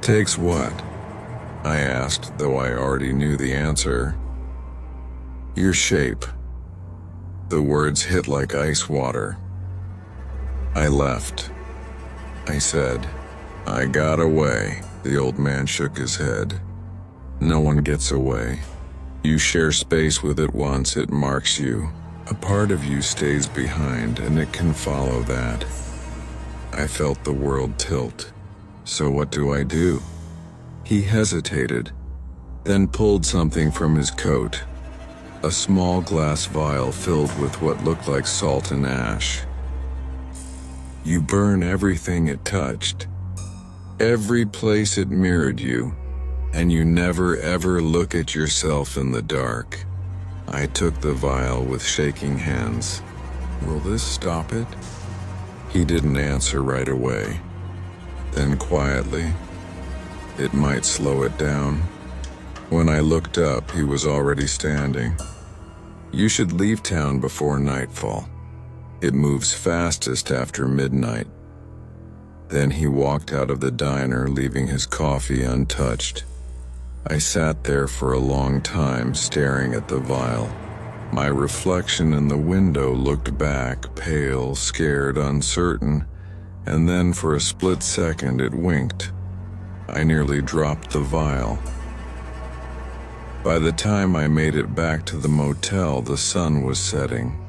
Takes what? I asked, though I already knew the answer. Your shape. The words hit like ice water. I left. I said, I got away. The old man shook his head. No one gets away. You share space with it once, it marks you. A part of you stays behind, and it can follow that. I felt the world tilt. So what do I do? He hesitated, then pulled something from his coat. A small glass vial filled with what looked like salt and ash. You burn everything it touched. Every place it mirrored you, and you never ever look at yourself in the dark. I took the vial with shaking hands. Will this stop it? He didn't answer right away. Then quietly, it might slow it down. When I looked up, he was already standing. You should leave town before nightfall. It moves fastest after midnight. Then he walked out of the diner, leaving his coffee untouched. I sat there for a long time, staring at the vial. My reflection in the window looked back, pale, scared, uncertain, and then for a split second it winked. I nearly dropped the vial. By the time I made it back to the motel, the sun was setting.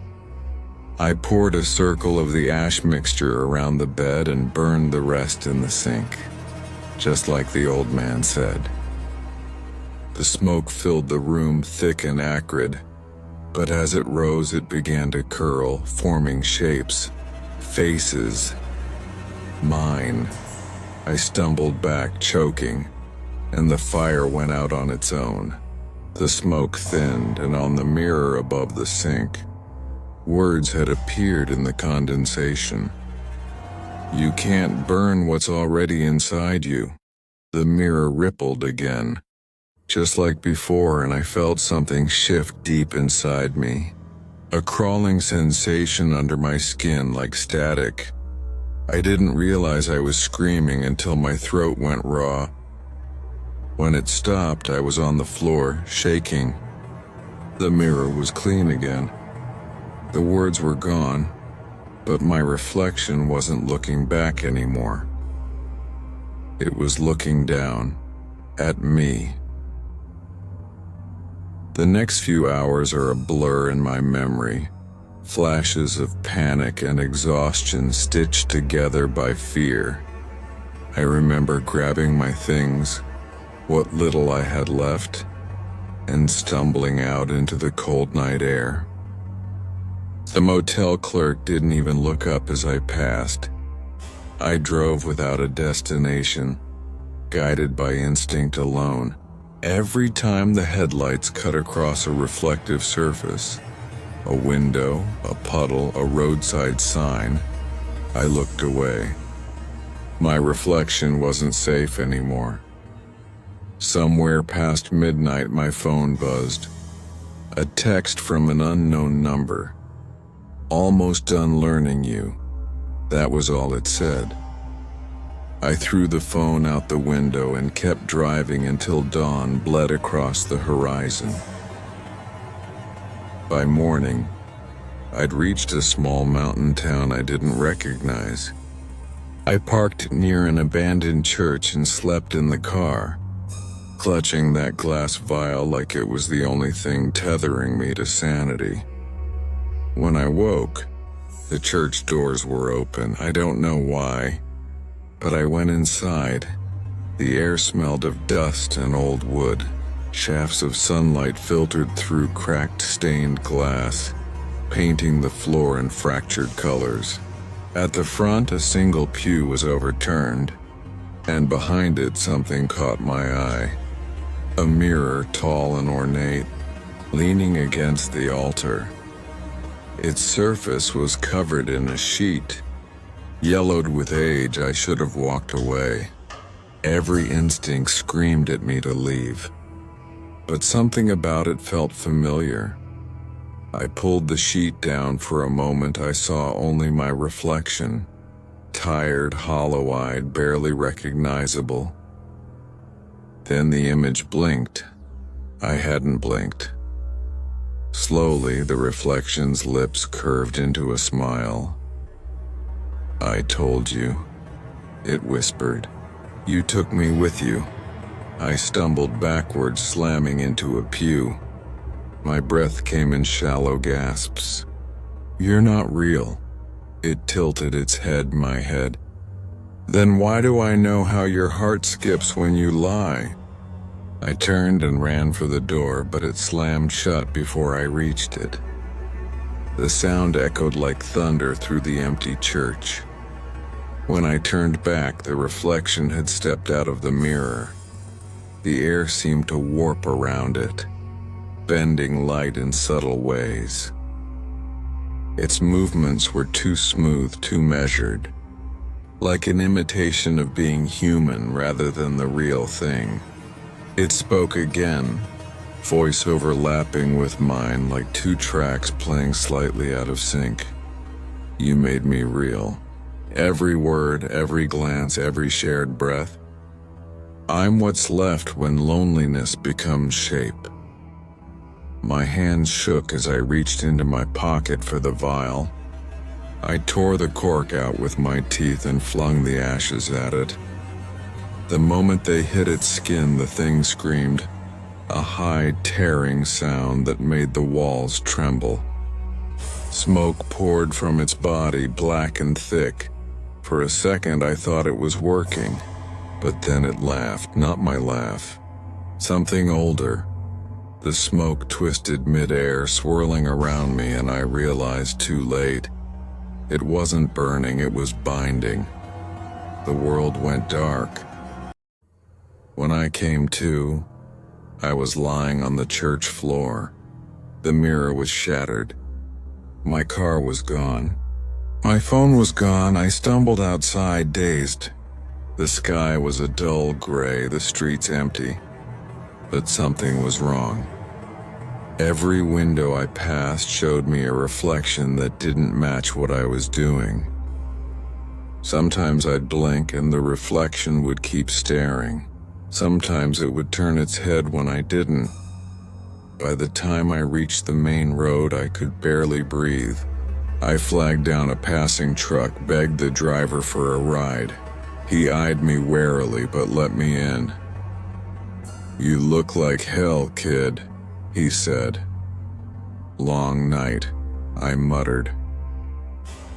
I poured a circle of the ash mixture around the bed and burned the rest in the sink, just like the old man said. The smoke filled the room thick and acrid, but as it rose it began to curl, forming shapes, faces. Mine. I stumbled back, choking, and the fire went out on its own. The smoke thinned, and on the mirror above the sink, words had appeared in the condensation. You can't burn what's already inside you. The mirror rippled again, just like before, and I felt something shift deep inside me. A crawling sensation under my skin like static. I didn't realize I was screaming until my throat went raw. When it stopped, I was on the floor, shaking. The mirror was clean again. The words were gone, but my reflection wasn't looking back anymore. It was looking down at me. The next few hours are a blur in my memory, flashes of panic and exhaustion stitched together by fear. I remember grabbing my things, what little I had left, and stumbling out into the cold night air. The motel clerk didn't even look up as I passed. I drove without a destination, guided by instinct alone. Every time the headlights cut across a reflective surface, a window, a puddle, a roadside sign, I looked away. My reflection wasn't safe anymore. Somewhere past midnight, my phone buzzed. A text from an unknown number. Almost done learning you. That was all it said. I threw the phone out the window and kept driving until dawn bled across the horizon. By morning, I'd reached a small mountain town I didn't recognize. I parked near an abandoned church and slept in the car, clutching that glass vial like it was the only thing tethering me to sanity. When I woke, the church doors were open. I don't know why, but I went inside. The air smelled of dust and old wood. Shafts of sunlight filtered through cracked, stained glass, painting the floor in fractured colors. At the front, a single pew was overturned, and behind it something caught my eye. A mirror, tall and ornate, leaning against the altar. Its surface was covered in a sheet. Yellowed with age, I should have walked away. Every instinct screamed at me to leave. But something about it felt familiar. I pulled the sheet down. For a moment I saw only my reflection. Tired, hollow-eyed, barely recognizable. Then the image blinked. I hadn't blinked. Slowly, the reflection's lips curved into a smile. "I told you," it whispered. "You took me with you." I stumbled backwards, slamming into a pew. My breath came in shallow gasps. "You're not real." It tilted its head my head. "Then why do I know how your heart skips when you lie?" I turned and ran for the door, but it slammed shut before I reached it. The sound echoed like thunder through the empty church. When I turned back, the reflection had stepped out of the mirror. The air seemed to warp around it, bending light in subtle ways. Its movements were too smooth, too measured, like an imitation of being human rather than the real thing. It spoke again, voice overlapping with mine like two tracks playing slightly out of sync. "You made me real. Every word, every glance, every shared breath. I'm what's left when loneliness becomes shape." My hands shook as I reached into my pocket for the vial. I tore the cork out with my teeth and flung the ashes at it. The moment they hit its skin, the thing screamed, a high, tearing sound that made the walls tremble. Smoke poured from its body, black and thick. For a second I thought it was working, but then it laughed, not my laugh. Something older. The smoke twisted midair, swirling around me, and I realized too late. It wasn't burning, it was binding. The world went dark. When I came to, I was lying on the church floor. The mirror was shattered. My car was gone. My phone was gone. I stumbled outside, dazed. The sky was a dull gray, the streets empty. But something was wrong. Every window I passed showed me a reflection that didn't match what I was doing. Sometimes I'd blink and the reflection would keep staring. Sometimes it would turn its head when I didn't. By the time I reached the main road, I could barely breathe. I flagged down a passing truck, begged the driver for a ride. He eyed me warily but let me in. "You look like hell, kid," he said. "Long night," I muttered.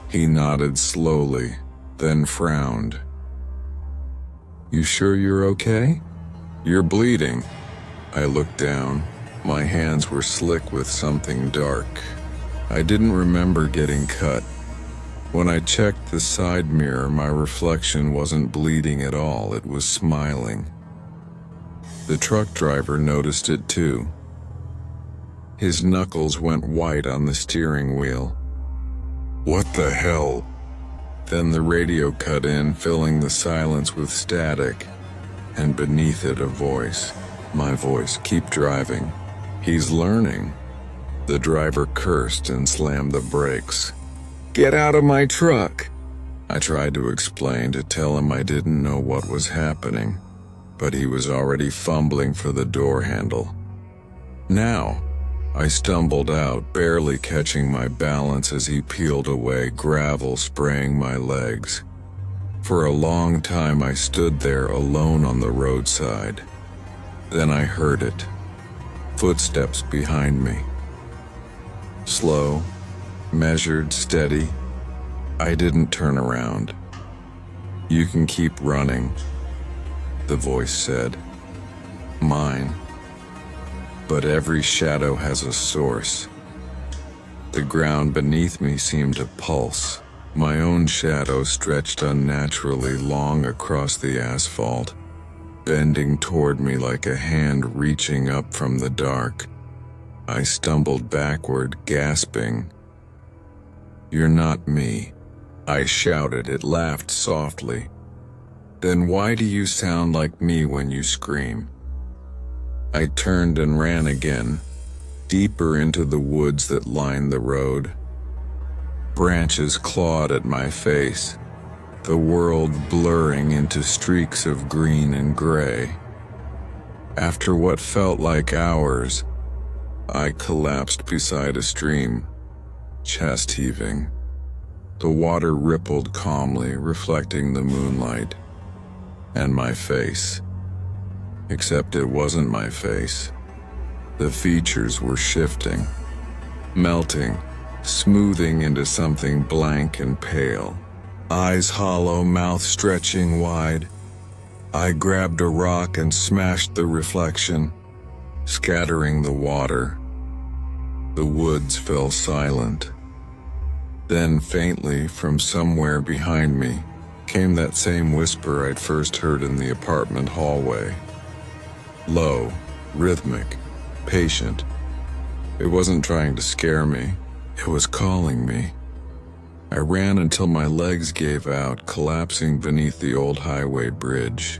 He nodded slowly, then frowned. "You sure you're okay? You're bleeding." I looked down. My hands were slick with something dark. I didn't remember getting cut. When I checked the side mirror, my reflection wasn't bleeding at all, it was smiling. The truck driver noticed it too. His knuckles went white on the steering wheel. "What the hell?" Then the radio cut in, filling the silence with static, and beneath it a voice. My voice, "Keep driving. He's learning." The driver cursed and slammed the brakes. "Get out of my truck!" I tried to explain, to tell him I didn't know what was happening, but he was already fumbling for the door handle. "Now!" I stumbled out, barely catching my balance as he peeled away, gravel spraying my legs. For a long time I stood there alone on the roadside. Then I heard it. Footsteps behind me. Slow, measured, steady. I didn't turn around. "You can keep running," the voice said. Mine. But every shadow has a source. The ground beneath me seemed to pulse. My own shadow stretched unnaturally long across the asphalt, bending toward me like a hand reaching up from the dark. I stumbled backward, gasping. "You're not me," I shouted. It laughed softly. "Then why do you sound like me when you scream?" I turned and ran again, deeper into the woods that lined the road. Branches clawed at my face, the world blurring into streaks of green and gray. After what felt like hours, I collapsed beside a stream, chest heaving. The water rippled calmly, reflecting the moonlight. And my face. Except it wasn't my face. The features were shifting, melting, smoothing into something blank and pale. Eyes hollow, mouth stretching wide. I grabbed a rock and smashed the reflection, scattering the water. The woods fell silent. Then faintly, from somewhere behind me, came that same whisper I'd first heard in the apartment hallway. Low, rhythmic, patient. It wasn't trying to scare me. It was calling me. I ran until my legs gave out, collapsing beneath the old highway bridge.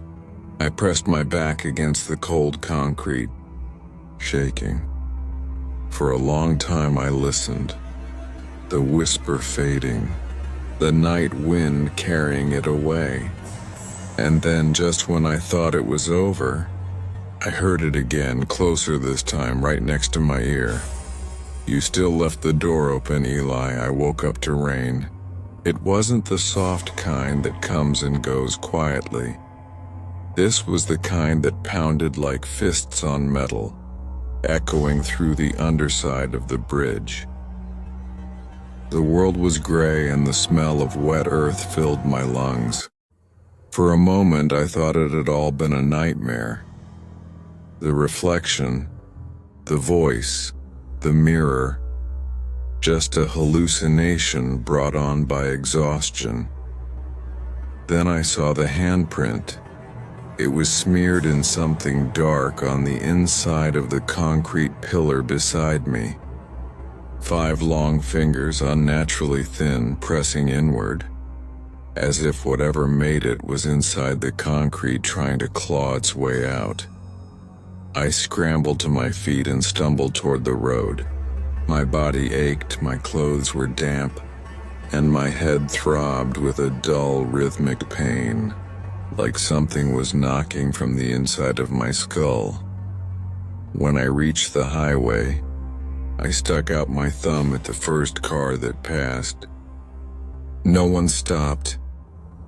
I pressed my back against the cold concrete, shaking. For a long time I listened, the whisper fading, the night wind carrying it away. And then, just when I thought it was over, I heard it again, closer this time, right next to my ear. "You still left the door open, Eli." I woke up to rain. It wasn't the soft kind that comes and goes quietly. This was the kind that pounded like fists on metal, echoing through the underside of the bridge. The world was gray and the smell of wet earth filled my lungs. For a moment I thought it had all been a nightmare. The reflection, the voice, the mirror, just a hallucination brought on by exhaustion. Then I saw the handprint. It was smeared in something dark on the inside of the concrete pillar beside me. 5 long fingers, unnaturally thin, pressing inward, as if whatever made it was inside the concrete trying to claw its way out. I scrambled to my feet and stumbled toward the road. My body ached, my clothes were damp, and my head throbbed with a dull, rhythmic pain, like something was knocking from the inside of my skull. When I reached the highway, I stuck out my thumb at the first car that passed. No one stopped.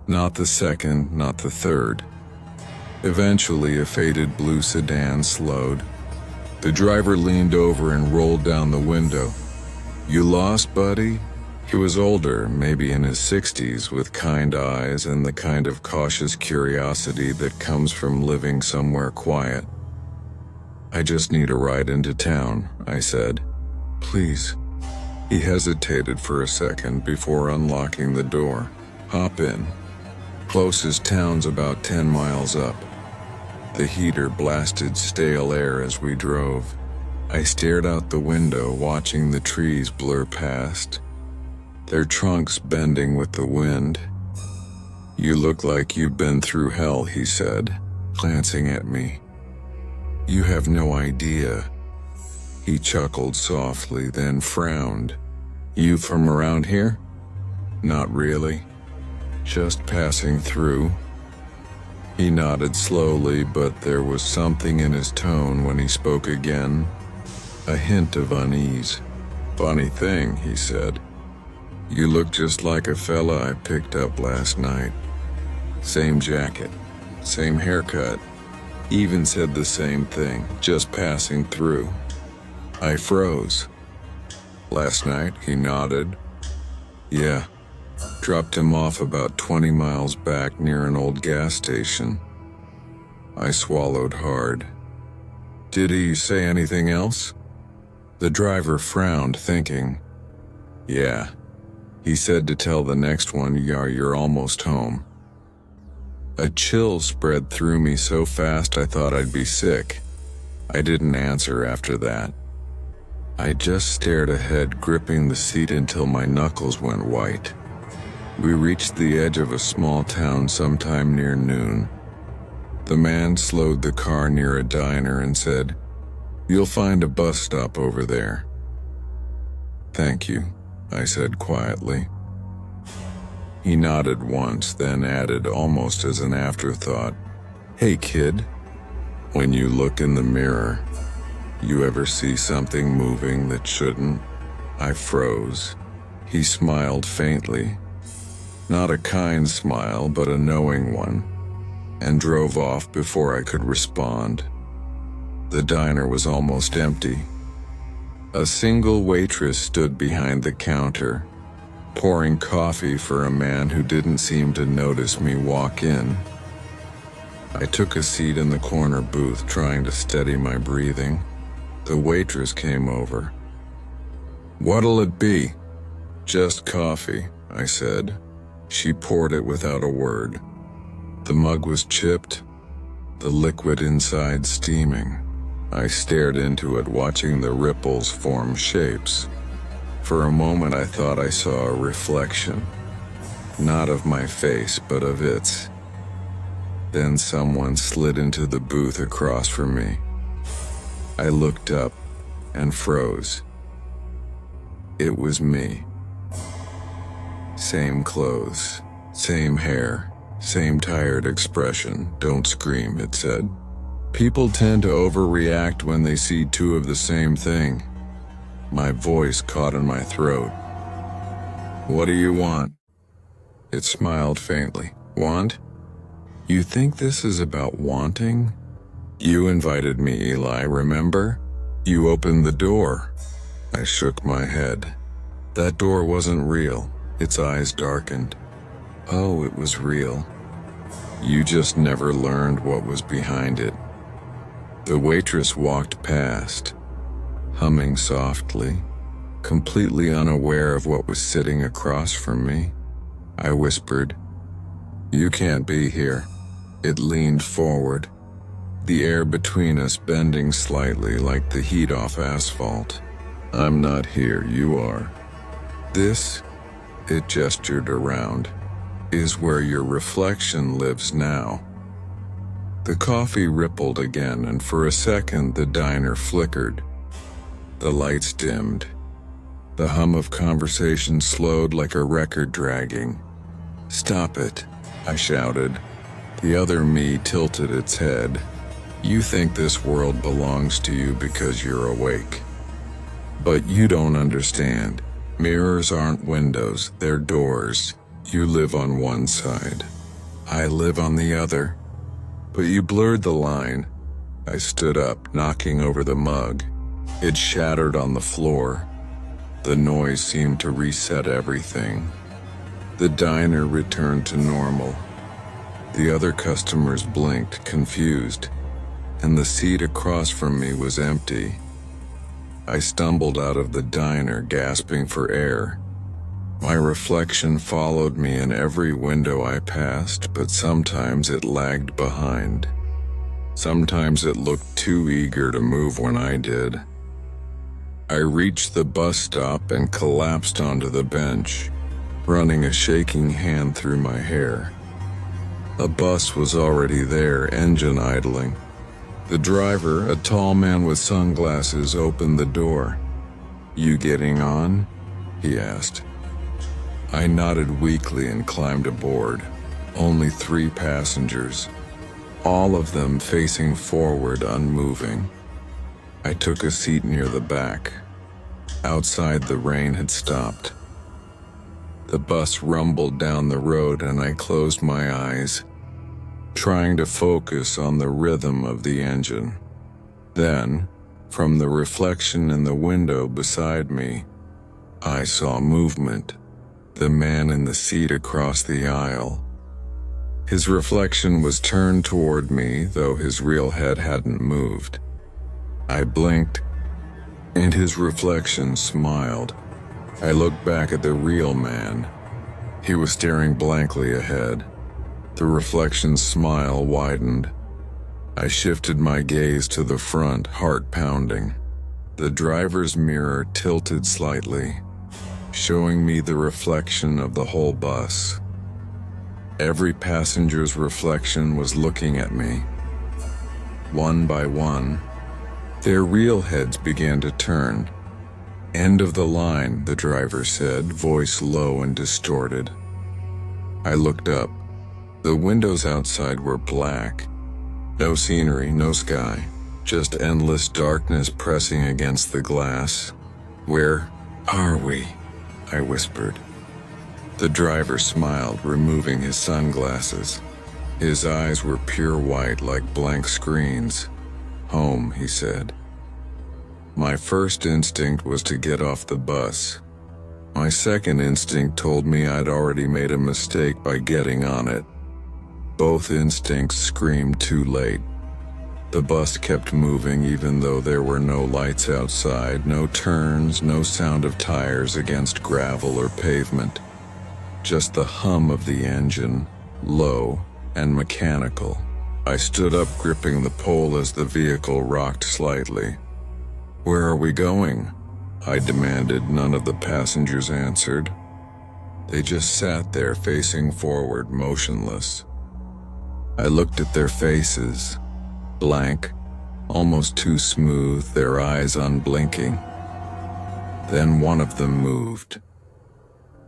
Not the second, not the third. Eventually, a faded blue sedan slowed. The driver leaned over and rolled down the window. "You lost, buddy?" He was older, maybe in his 60s, with kind eyes and the kind of cautious curiosity that comes from living somewhere quiet. "I just need a ride into town," I said. "Please." He hesitated for a second before unlocking the door. "Hop in. Closest town's about 10 miles up." The heater blasted stale air as we drove. I stared out the window, watching the trees blur past, their trunks bending with the wind. "You look like you've been through hell," he said, glancing at me. "You have no idea." He chuckled softly, then frowned. "You from around here?" "Not really. Just passing through." He nodded slowly, but there was something in his tone when he spoke again, a hint of unease. "Funny thing," he said. "You look just like a fella I picked up last night. Same jacket, same haircut, even said the same thing, just passing through." I froze. "Last night?" He nodded. "Yeah. Dropped him off about 20 miles back near an old gas station." I swallowed hard. "Did he say anything else?" The driver frowned, thinking. "Yeah. He said to tell the next one, you're almost home." A chill spread through me so fast I thought I'd be sick. I didn't answer after that. I just stared ahead, gripping the seat until my knuckles went white. We reached the edge of a small town sometime near noon. The man slowed the car near a diner and said, "You'll find a bus stop over there." "Thank you," I said quietly. He nodded once, then added almost as an afterthought, "Hey kid, When you look in the mirror, you ever see something moving that shouldn't? I froze. He smiled faintly. Not a kind smile, but a knowing one, and drove off before I could respond. The diner was almost empty. A single waitress stood behind the counter, pouring coffee for a man who didn't seem to notice me walk in. I took a seat in the corner booth, trying to steady my breathing. The waitress came over. "What'll it be?" "Just coffee," I said. She poured it without a word. The mug was chipped, the liquid inside steaming. I stared into it, watching the ripples form shapes. For a moment I thought I saw a reflection, not of my face, but of its. Then someone slid into the booth across from me. I looked up and froze. It was me. Same clothes, same hair, same tired expression. "Don't scream," it said. "People tend to overreact when they see two of the same thing." My voice caught in my throat. "What do you want?" It smiled faintly. "Want? You think this is about wanting? You invited me, Eli, remember? You opened the door." I shook my head. That door wasn't real. Its eyes darkened. "Oh, it was real. You just never learned what was behind it." The waitress walked past, humming softly, completely unaware of what was sitting across from me. I whispered, "You can't be here." It leaned forward, the air between us bending slightly like the heat off asphalt. "I'm not here, you are. This," it gestured around, "is where your reflection lives now." The coffee rippled again, and for a second the diner flickered. The lights dimmed. The hum of conversation slowed like a record dragging. "Stop it," I shouted. The other me tilted its head. "You think this world belongs to you because you're awake. But you don't understand. Mirrors aren't windows, they're doors. You live on one side. I live on the other." "But you blurred the line." I stood up, knocking over the mug. It shattered on the floor. The noise seemed to reset everything. The diner returned to normal. The other customers blinked, confused, and the seat across from me was empty. I stumbled out of the diner, gasping for air. My reflection followed me in every window I passed, but sometimes it lagged behind. Sometimes it looked too eager to move when I did. I reached the bus stop and collapsed onto the bench, running a shaking hand through my hair. A bus was already there, engine idling. The driver, a tall man with sunglasses, opened the door. "You getting on?" he asked. I nodded weakly and climbed aboard. Only 3 passengers, all of them facing forward, unmoving. I took a seat near the back. Outside, the rain had stopped. The bus rumbled down the road and I closed my eyes, trying to focus on the rhythm of the engine. Then, from the reflection in the window beside me, I saw movement. The man in the seat across the aisle. His reflection was turned toward me, though his real head hadn't moved. I blinked, and his reflection smiled. I looked back at the real man. He was staring blankly ahead. The reflection's smile widened. I shifted my gaze to the front, heart pounding. The driver's mirror tilted slightly, showing me the reflection of the whole bus. Every passenger's reflection was looking at me. One by one, their real heads began to turn. "End of the line," the driver said, voice low and distorted. I looked up. The windows outside were black, No scenery, no sky, just endless darkness pressing against the glass. "Where are we?" I whispered. The driver smiled, removing his sunglasses. His eyes were pure white like blank screens. "Home," he said. My first instinct was to get off the bus. My second instinct told me I'd already made a mistake by getting on it. Both instincts screamed too late. The bus kept moving even though there were no lights outside, no turns, no sound of tires against gravel or pavement. Just the hum of the engine, low and mechanical. I stood up, gripping the pole as the vehicle rocked slightly. "Where are we going?" I demanded. None of the passengers answered. They just sat there, facing forward, motionless. I looked at their faces, blank, almost too smooth, their eyes unblinking. Then one of them moved.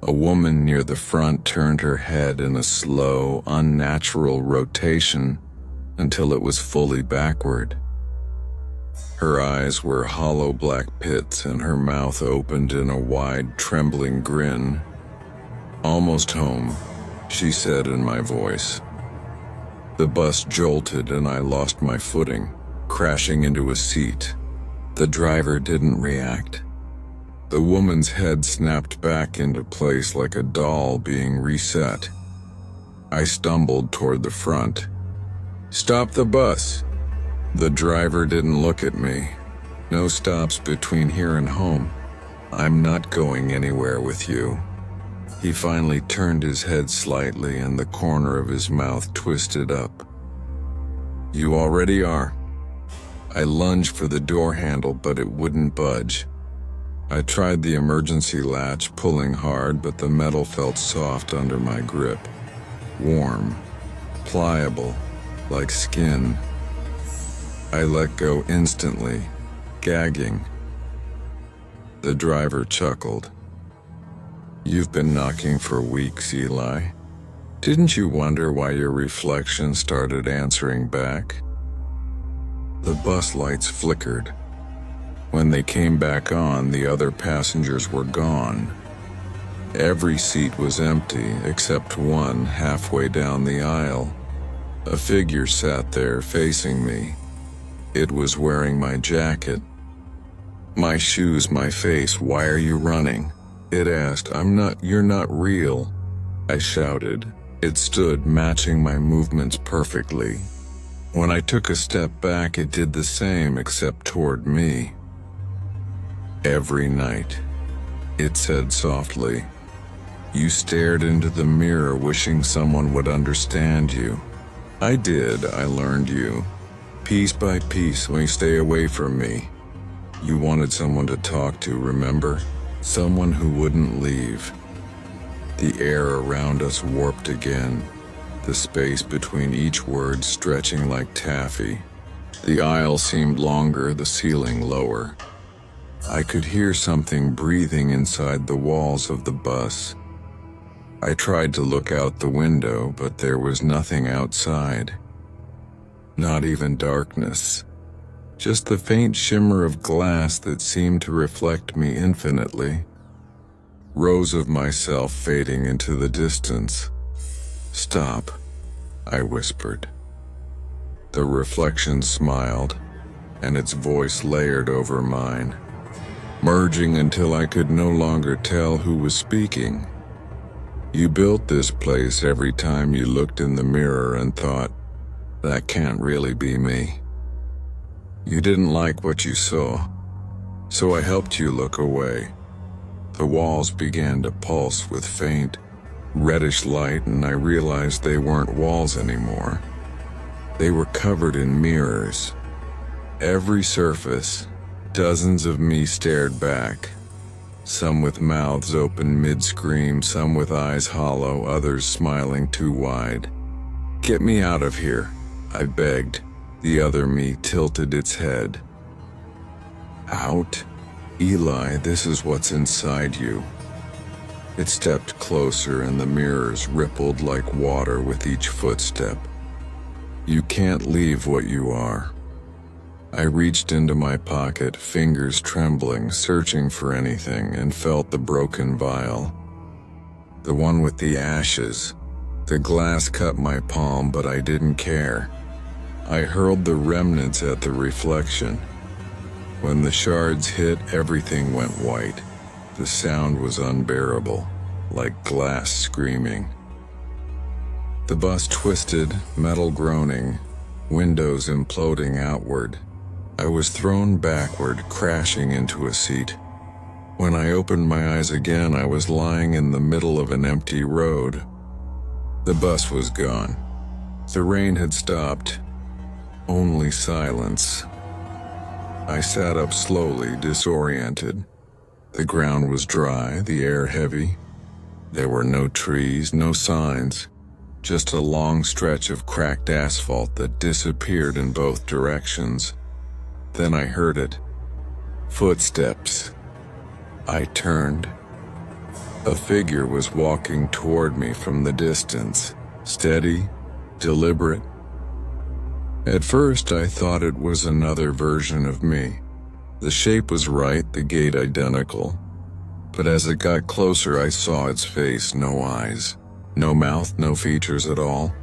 A woman near the front turned her head in a slow, unnatural rotation until it was fully backward. Her eyes were hollow black pits and her mouth opened in a wide, trembling grin. "Almost home," she said in my voice. The bus jolted and I lost my footing, crashing into a seat. The driver didn't react. The woman's head snapped back into place like a doll being reset. I stumbled toward the front. "Stop the bus!" The driver didn't look at me. "No stops between here and home. I'm not going anywhere with you." He finally turned his head slightly and the corner of his mouth twisted up. "You already are." I lunged for the door handle, but it wouldn't budge. I tried the emergency latch, pulling hard, but the metal felt soft under my grip. Warm, pliable, like skin. I let go instantly, gagging. The driver chuckled. "You've been knocking for weeks, Eli. Didn't you wonder why your reflection started answering back?" The bus lights flickered. When they came back on, the other passengers were gone. Every seat was empty except one halfway down the aisle. A figure sat there facing me. It was wearing my jacket. My shoes, my face. "Why are you running?" it asked. You're not real," I shouted. It stood, matching my movements perfectly. When I took a step back, it did the same, except toward me. "Every night," it said softly, "you stared into the mirror wishing someone would understand you. I did. I learned you. Piece by piece, when you stay away from me. You wanted someone to talk to, remember? Someone who wouldn't leave." The air around us warped again, the space between each word stretching like taffy. The aisle seemed longer, the ceiling lower. I could hear something breathing inside the walls of the bus. I tried to look out the window, but there was nothing outside. Not even darkness. Just the faint shimmer of glass that seemed to reflect me infinitely. Rows of myself fading into the distance. "Stop," I whispered. The reflection smiled, and its voice layered over mine, merging until I could no longer tell who was speaking. "You built this place every time you looked in the mirror and thought, 'That can't really be me.' You didn't like what you saw, so I helped you look away." The walls began to pulse with faint, reddish light, and I realized they weren't walls anymore. They were covered in mirrors. Every surface, dozens of me stared back. Some with mouths open mid-scream, some with eyes hollow, others smiling too wide. "Get me out of here," I begged. The other me tilted its head. "Out? Eli, this is what's inside you." It stepped closer and the mirrors rippled like water with each footstep. You can't leave what you are. I reached into my pocket, fingers trembling, searching for anything, and felt the broken vial. The one with the ashes. The glass cut my palm, but I didn't care. I hurled the remnants at the reflection. When the shards hit, everything went white. The sound was unbearable, like glass screaming. The bus twisted, metal groaning, windows imploding outward. I was thrown backward, crashing into a seat. When I opened my eyes again, I was lying in the middle of an empty road. The bus was gone. The rain had stopped. Only silence. I sat up slowly, disoriented. The ground was dry, the air heavy. There were no trees, no signs. Just a long stretch of cracked asphalt that disappeared in both directions. Then I heard it. Footsteps. I turned. A figure was walking toward me from the distance, steady, deliberate. At first, I thought it was another version of me. The shape was right, the gait identical. But as it got closer, I saw its face, no eyes. No mouth, no features at all.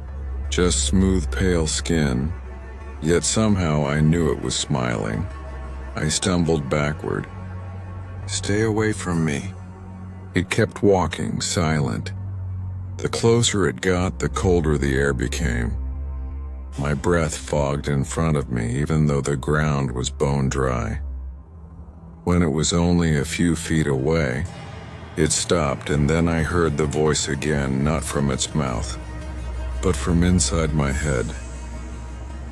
Just smooth, pale skin. Yet somehow I knew it was smiling. I stumbled backward. "Stay away from me." It kept walking, silent. The closer it got, the colder the air became. My breath fogged in front of me, even though the ground was bone dry. When it was only a few feet away, it stopped, and then I heard the voice again, not from its mouth, but from inside my head.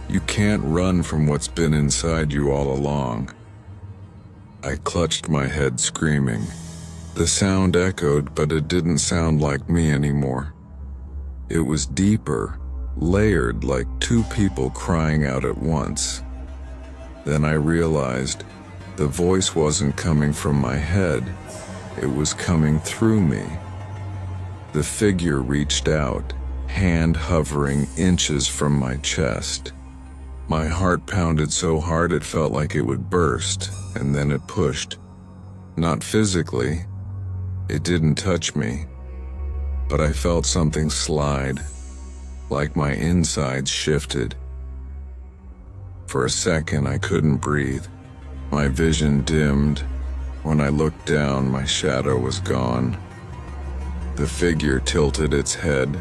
"You can't run from what's been inside you all along." I clutched my head, screaming. The sound echoed, but it didn't sound like me anymore. It was deeper, layered, like two people crying out at once. Then I realized the voice wasn't coming from my head, it was coming through me. The figure reached out, hand hovering inches from my chest. My heart pounded so hard it felt like it would burst, and then it pushed. Not physically, it didn't touch me, but I felt something slide, like my insides shifted. For a second, I couldn't breathe. My vision dimmed. When I looked down, my shadow was gone. The figure tilted its head,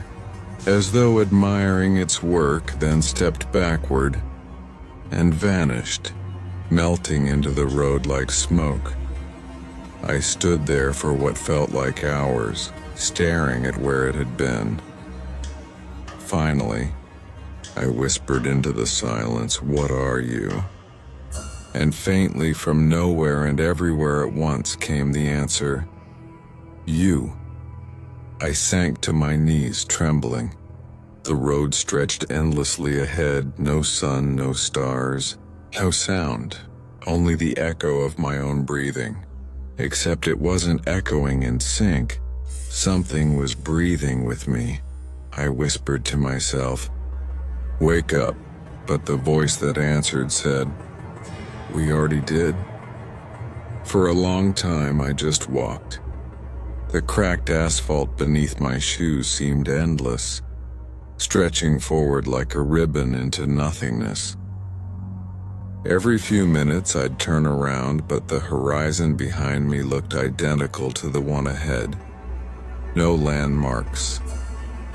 as though admiring its work, then stepped backward and vanished, melting into the road like smoke. I stood there for what felt like hours, staring at where it had been. Finally, I whispered into the silence, "What are you?" And faintly from nowhere and everywhere at once came the answer, "You." I sank to my knees, trembling. The road stretched endlessly ahead, no sun, no stars, no sound, only the echo of my own breathing. Except it wasn't echoing in sync. Something was breathing with me. I whispered to myself, "Wake up," but the voice that answered said, "We already did." For a long time, I just walked. The cracked asphalt beneath my shoes seemed endless, stretching forward like a ribbon into nothingness. Every few minutes, I'd turn around, but the horizon behind me looked identical to the one ahead. No landmarks,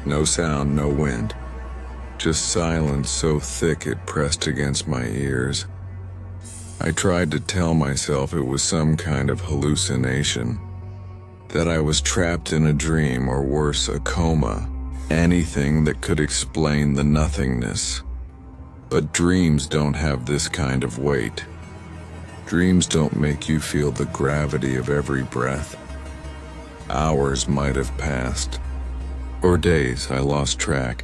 no sound, no wind. Just silence so thick it pressed against my ears. I tried to tell myself it was some kind of hallucination, that I was trapped in a dream, or worse, a coma, anything that could explain the nothingness. But dreams don't have this kind of weight. Dreams don't make you feel the gravity of every breath. Hours might have passed, or days, I lost track.